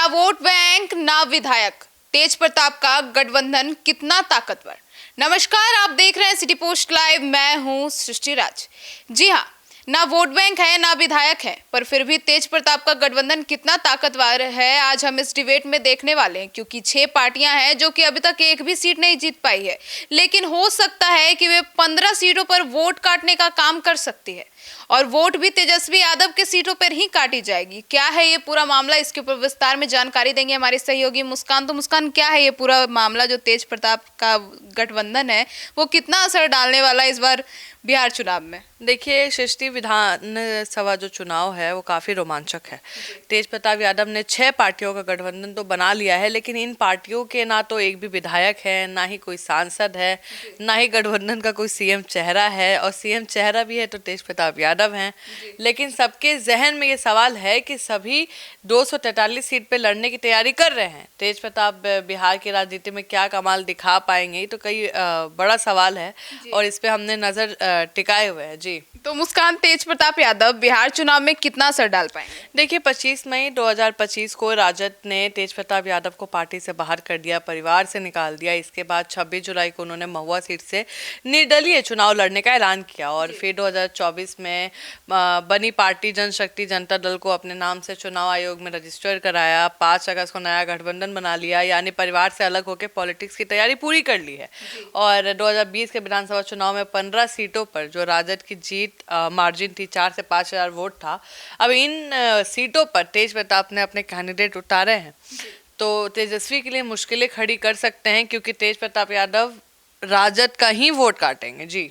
ना vote bank ना विधायक, तेज प्रताप का गठबंधन कितना ताकतवर। नमस्कार, आप देख रहे हैं सिटी पोस्ट लाइव। मैं हूं सृष्टि राज। जी हाँ, ना वोट बैंक है ना विधायक है, पर फिर भी तेज प्रताप का गठबंधन कितना ताकतवर है आज हम इस डिबेट में देखने वाले हैं। क्योंकि 6 पार्टियां हैं जो कि अभी तक एक भी सीट नहीं जीत पाई है, लेकिन हो सकता है कि वे 15 सीटों पर वोट काटने का काम कर सकती है और वोट भी तेजस्वी यादव के सीटों पर ही काटी जाएगी। क्या है ये पूरा मामला, इसके ऊपर विस्तार में जानकारी देंगे हमारे सहयोगी मुस्कान। तो मुस्कान, क्या है ये पूरा मामला जो तेज प्रताप का गठबंधन है वो कितना असर डालने वाला है इस बार बिहार चुनाव में? देखिए सृष्टि, विधानसभा जो चुनाव है वो काफ़ी रोमांचक है। तेज प्रताप यादव ने 6 पार्टियों का गठबंधन तो बना लिया है, लेकिन इन पार्टियों के ना तो एक भी विधायक है, ना ही कोई सांसद है, ना ही गठबंधन का कोई सीएम चेहरा है। और सीएम चेहरा भी है तो तेज प्रताप यादव हैं। लेकिन सबके जहन में ये सवाल है कि सभी 243 सीट पे लड़ने की तैयारी कर रहे हैं। तेज प्रताप बिहार की राजनीति में क्या कमाल दिखा पाएंगे, तो कई बड़ा सवाल है और इस पे हमने नज़र टिकाए हुए हैं। जी, तो मुस्कान, तेज प्रताप यादव बिहार चुनाव में कितना असर डाल पाएंगे? देखिए 25 मई 2025 को राजद ने तेज प्रताप यादव को पार्टी से बाहर कर दिया, परिवार से निकाल दिया। इसके बाद 26 जुलाई को उन्होंने महुआ सीट से निर्दलीय चुनाव लड़ने का ऐलान किया और फिर 2024 में बनी पार्टी जनशक्ति जनता दल को अपने नाम से चुनाव आयोग में रजिस्टर कराया। 5 अगस्त को नया गठबंधन बना लिया, यानी परिवार से अलग होकर पॉलिटिक्स की तैयारी पूरी कर ली है। और 2020 के विधानसभा चुनाव में 15 सीटों पर जो राजद की जीत मार्जिन थी 4 से 5 हजार वोट था, अब इन सीटों पर तेज प्रताप ने अपने कैंडिडेट उतारे हैं। तो तेजस्वी के लिए मुश्किलें खड़ी कर सकते हैं, क्योंकि तेज प्रताप यादव राजद का ही वोट काटेंगे। जी,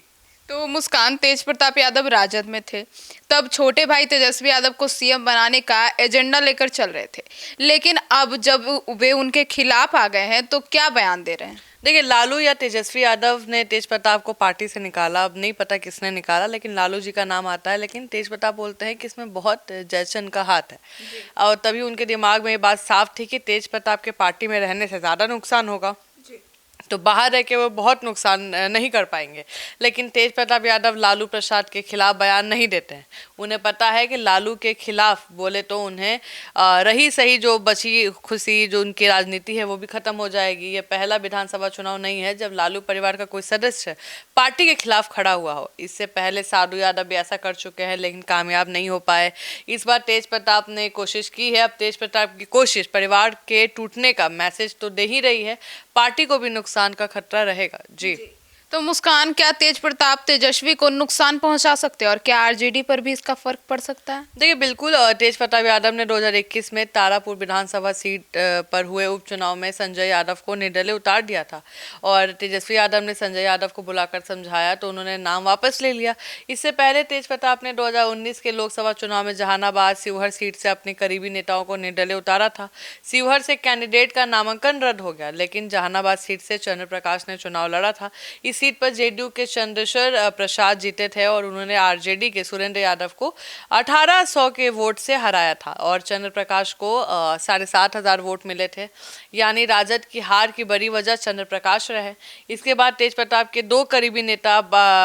तो मुस्कान, तेज प्रताप यादव राजद में थे, तब छोटे भाई तेजस्वी यादव को सीएम बनाने का एजेंडा लेकर चल रहे थे, लेकिन अब जब वे उनके खिलाफ आ गए हैं तो क्या बयान दे रहे हैं? देखिए लालू या तेजस्वी यादव ने तेज प्रताप को पार्टी से निकाला, अब नहीं पता किसने निकाला, लेकिन लालू जी का नाम आता है। लेकिन तेज प्रताप बोलते हैं कि इसमें बहुत जयचंद का हाथ है और तभी उनके दिमाग में ये बात साफ थी कि तेज प्रताप के पार्टी में रहने से ज़्यादा नुकसान होगा, तो बाहर रह के वो बहुत नुकसान नहीं कर पाएंगे। लेकिन तेज प्रताप यादव लालू प्रसाद के खिलाफ बयान नहीं देते हैं। उन्हें पता है कि लालू के खिलाफ बोले तो उन्हें रही सही जो बची खुशी जो उनकी राजनीति है वो भी खत्म हो जाएगी। ये पहला विधानसभा चुनाव नहीं है जब लालू परिवार का कोई सदस्य पार्टी के खिलाफ खड़ा हुआ हो। इससे पहले साधु यादव भी ऐसा कर चुके हैं, लेकिन कामयाब नहीं हो पाए। इस बार तेज प्रताप ने कोशिश की है। अब तेज प्रताप की कोशिश परिवार के टूटने का मैसेज तो दे ही रही है, पार्टी को भी नुकसान का खतरा रहेगा। जी, तो मुस्कान, क्या तेज प्रताप तेजस्वी को नुकसान पहुंचा सकते हैं और क्या आरजेडी पर भी इसका फर्क पड़ सकता है? देखिए बिल्कुल, तेज प्रताप यादव ने 2021 में तारापुर विधानसभा सीट पर हुए उपचुनाव में संजय यादव को निर्दलीय उतार दिया था और तेजस्वी यादव ने संजय यादव को बुलाकर समझाया तो उन्होंने नाम वापस ले लिया। इससे पहले तेज प्रताप ने 2019 के लोकसभा चुनाव में जहानाबाद शिवहर सीट से अपने करीबी नेताओं को निर्दलीय उतारा था। शिवहर से कैंडिडेट का नामांकन रद्द हो गया, लेकिन जहानाबाद सीट से चंद्र प्रकाश ने चुनाव लड़ा था। इस सीट पर जेडीयू के चंद्रशेखर प्रसाद जीते थे और उन्होंने आरजेडी के सुरेंद्र यादव को 1800 के वोट से हराया था और चंद्र प्रकाश को 7,500 वोट मिले थे। यानी राजद की हार की बड़ी वजह चंद्र प्रकाश रहे। इसके बाद तेज प्रताप के 2 करीबी नेता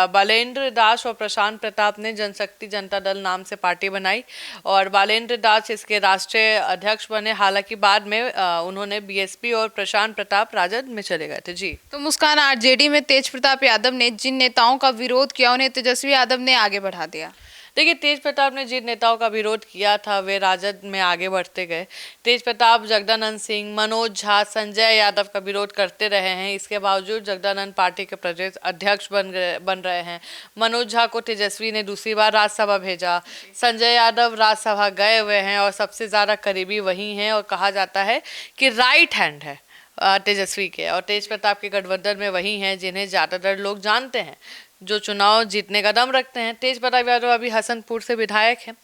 बालेंद्र दास और प्रशांत प्रताप ने जनशक्ति जनता दल नाम से पार्टी बनाई और बालेंद्र दास इसके राष्ट्रीय अध्यक्ष बने। हालांकि बाद में उन्होंने बीएसपी और प्रशांत प्रताप राजद में चले गए थे। जी, तो मुस्कान, आरजेडी में तेज प्रताप यादव ने जिन नेताओं का विरोध किया उन्हें तेजस्वी यादव ने आगे बढ़ा दिया। देखिए तेज प्रताप ने जिन नेताओं का विरोध किया था वे राजद में आगे बढ़ते गए। तेज प्रताप जगदानंद सिंह, मनोज झा, संजय यादव का विरोध करते रहे हैं। इसके बावजूद जगदानंद पार्टी के प्रदेश अध्यक्ष बन रहे हैं। मनोज झा को तेजस्वी ने दूसरी बार राज्यसभा भेजा। संजय यादव राज्यसभा गए हुए हैं और सबसे ज़्यादा करीबी वही हैं और कहा जाता है कि राइट हैंड है तेजस्वी के। और तेज प्रताप के गठबंधन में वही हैं जिन्हें ज़्यादातर लोग जानते हैं, जो चुनाव जीतने का दम रखते हैं। तेज प्रताप यादव अभी हसनपुर से विधायक हैं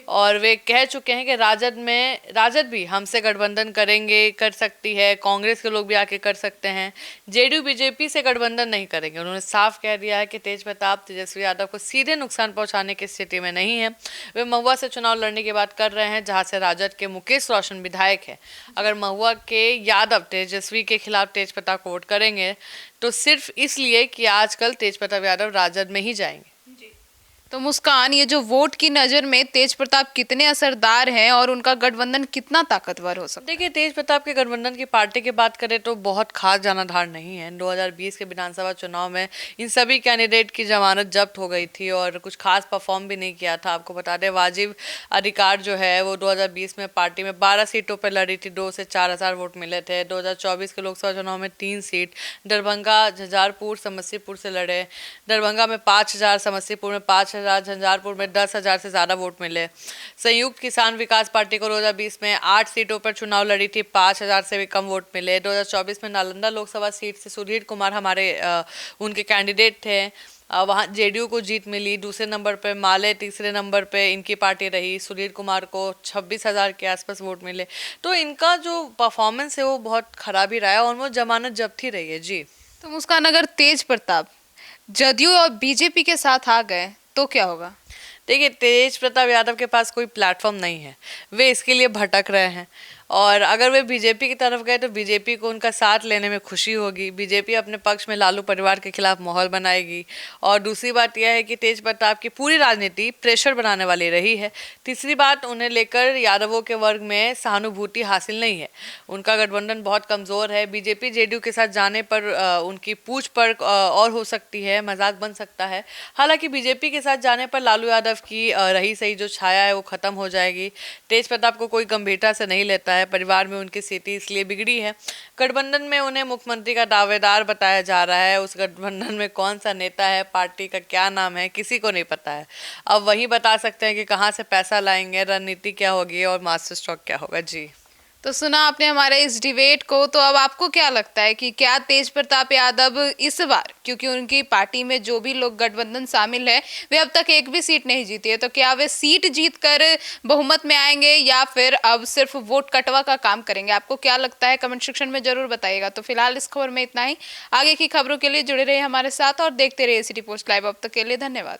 और वे कह चुके हैं कि राजद भी हमसे गठबंधन कर सकती है, कांग्रेस के लोग भी आके कर सकते हैं, जेडीयू बीजेपी से गठबंधन नहीं करेंगे। उन्होंने साफ कह दिया है कि तेज प्रताप तेजस्वी यादव को सीधे नुकसान पहुंचाने की स्थिति में नहीं है। वे महुआ से चुनाव लड़ने की बात कर रहे हैं, जहाँ से राजद के मुकेश रोशन विधायक है। अगर महुआ के यादव तेजस्वी के खिलाफ तेज प्रताप को वोट करेंगे तो सिर्फ इसलिए कि आजकल तेज प्रताप यादव राजद में ही जाएंगे। तो मुस्कान, ये जो वोट की नजर में तेज प्रताप कितने असरदार हैं और उनका गठबंधन कितना ताकतवर हो सकता देखिए, तेज प्रताप के गठबंधन की पार्टी की बात करें तो बहुत खास जनाधार नहीं है। 2020 के विधानसभा चुनाव में इन सभी कैंडिडेट की जमानत जब्त हो गई थी और कुछ खास परफॉर्म भी नहीं किया था। आपको बता दें, वाजिब अधिकार जो है वो 2020 में पार्टी में 12 सीटों पर लड़ी थी, 2 से 4 हज़ार वोट मिले थे। 2024 के लोकसभा चुनाव में 3 सीट, दरभंगा, झंझारपुर, समस्तीपुर से लड़े। दरभंगा में 5 हज़ार, समस्तीपुर में 5 हज़ार, झंझारपुर में 10 हज़ार से ज़्यादा वोट मिले। संयुक्त किसान विकास पार्टी को 2020 में 8 सीटों पर चुनाव लड़ी थी, 5 हज़ार से भी कम वोट मिले। 2024 में नालंदा लोकसभा सीट से सुधीर कुमार हमारे उनके कैंडिडेट थे। वहाँ जेडीयू को जीत मिली। दूसरे नंबर पे माले, तीसरे नंबर पे इनकी पार्टी रही। सुधीर कुमार को 26 हज़ार के आसपास वोट मिले। तो इनका जो परफॉर्मेंस है वो बहुत खराब ही रहा है और वो जमानत जब्त ही रही है जी। तो मुस्कान, अगर तेज प्रताप जदयू और बीजेपी के साथ आ गए तो क्या होगा? देखिए, तेज प्रताप यादव के पास कोई प्लेटफॉर्म नहीं है, वे इसके लिए भटक रहे हैं। और अगर वे बीजेपी की तरफ गए तो बीजेपी को उनका साथ लेने में खुशी होगी। बीजेपी अपने पक्ष में लालू परिवार के खिलाफ माहौल बनाएगी। और दूसरी बात यह है कि तेज प्रताप की पूरी राजनीति प्रेशर बनाने वाली रही है। तीसरी बात, उन्हें लेकर यादवों के वर्ग में सहानुभूति हासिल नहीं है। उनका गठबंधन बहुत कमज़ोर है। बीजेपी जेडीयू के साथ जाने पर उनकी पूछ पर और हो सकती है, मजाक बन सकता है। हालांकि बीजेपी के साथ जाने पर लालू यादव की रही सही जो छाया है वो खत्म हो जाएगी। तेज प्रताप को कोई गंभीरता से नहीं लेता है। परिवार में उनकी स्थिति इसलिए बिगड़ी है। गठबंधन में उन्हें मुख्यमंत्री का दावेदार बताया जा रहा है। उस गठबंधन में कौन सा नेता है, पार्टी का क्या नाम है, किसी को नहीं पता है। अब वही बता सकते हैं कि कहाँ से पैसा लाएंगे, रणनीति क्या होगी और मास्टर स्ट्रोक क्या होगा जी। तो सुना आपने हमारे इस डिबेट को, तो अब आपको क्या लगता है कि क्या तेज प्रताप यादव इस बार, क्योंकि उनकी पार्टी में जो भी लोग गठबंधन शामिल है वे अब तक एक भी सीट नहीं जीती है, तो क्या वे सीट जीतकर बहुमत में आएंगे या फिर अब सिर्फ वोट कटवा का काम करेंगे? आपको क्या लगता है कमेंट सेक्शन में जरूर बताइएगा। तो फिलहाल इस खबर में इतना ही। आगे की खबरों के लिए जुड़े रहिए हमारे साथ और देखते रहिए सिटी पोस्ट लाइव। अब तक के लिए धन्यवाद।